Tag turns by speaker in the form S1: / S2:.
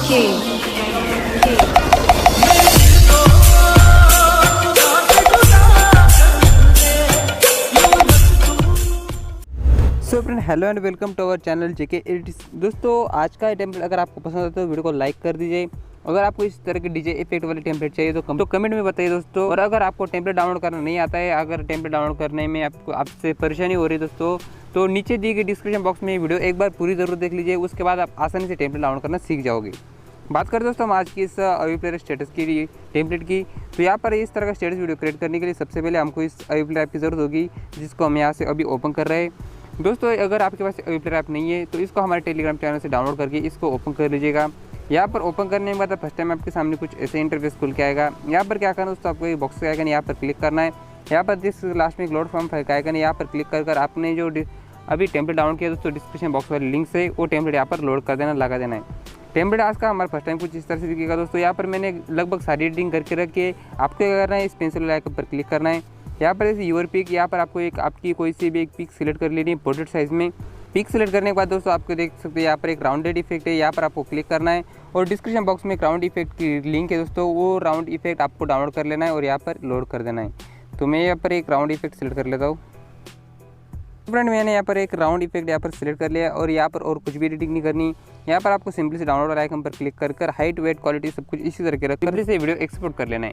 S1: So friend hello and welcome to our channel JK edits. दोस्तों आज का template अगर आपको पसंद आता है तो वीडियो को लाइक कर दीजिए। अगर आपको इस तरह के डीजे इफेक्ट वाले टेम्पलेट चाहिए तो कमेंट में बताइए दोस्तों। और अगर आपको टेम्पलेट डाउनलोड करना नहीं आता है, अगर टेम्पलेट डाउनलोड करने में आपसे परेशानी हो रही है दोस्तों, तो नीचे दी गई डिस्क्रिप्शन बॉक्स में वीडियो एक बार पूरी ज़रूर देख लीजिए। उसके बाद आप आसानी से टेम्पलेट डाउनलोड करना सीख जाओगे। बात करें दोस्तों हम आज की इस अवी प्लेयर स्टेटस की टेम्पलेट की, तो यहाँ पर इस तरह का स्टेटस वीडियो क्रिएट करने के लिए सबसे पहले हमको इस अवी प्लेयर ऐप की ज़रूरत होगी, जिसको हम यहाँ से अभी ओपन कर रहे हैं। दोस्तों अगर आपके पास Aveeplayer ऐप नहीं है तो इसको हमारे टेलीग्राम चैनल से डाउनलोड करके इसको ओपन कर लीजिएगा। यहाँ पर ओपन करने के बाद फर्स्ट टाइम आपके सामने कुछ ऐसे इंटरफेस खुल के आएगा। यहाँ पर क्या करना है दोस्तों, आपको एक बॉक्स आएगा, यहाँ पर क्लिक करना है। यहाँ पर जिस लास्ट में एक लोड फॉर्म फाइल का आएगा, यहाँ पर क्लिक कर आपने जो अभी टेम्पलेट डाउनलोड किया दोस्तों, डिस्क्रिप्शन बॉक्स वाले लिंक से वो टेम्पलेट यहाँ पर लोड कर देना, लगा देना है। टेम्पलेट आज का हमारा फर्स्ट टाइम कुछ इस तरह से दिखेगा दोस्तों। यहाँ पर मैंने लगभग सारी एडिटिंग करके रखी है। आपको क्या करना है, इस पेंसिल आइकन पर क्लिक करना है। यहाँ पर जैसे यूर पिक, यहाँ पर आपको एक आपकी कोई सी भी एक पिक सिलेक्ट कर लेनी है पोर्ट्रेट साइज़ में। पिक सिलेक्ट करने के बाद दोस्तों आपको देख सकते हैं यहाँ पर एक राउंडेड इफेक्ट है, यहाँ पर आपको क्लिक करना है। और डिस्क्रिप्शन बॉक्स में एक राउंड इफेक्ट की लिंक है दोस्तों, वो राउंड इफेक्ट आपको डाउनलोड कर लेना है और यहाँ पर लोड कर देना है। तो मैं यहाँ पर एक राउंड इफेक्ट सिलेक्ट कर लेता हूँ। फ्रेंड मैंने यहाँ पर एक राउंड इफेक्ट यहाँ पर सिलेक्ट कर लिया और यहाँ पर और कुछ भी एडिटिंग नहीं करनी। यहाँ पर आपको सिंपली से डाउनलोड आइकन पर क्लिक कर हाइट वेट क्वालिटी सब कुछ इसी तरह के रख कर से वीडियो एक्सपोर्ट कर लेना है।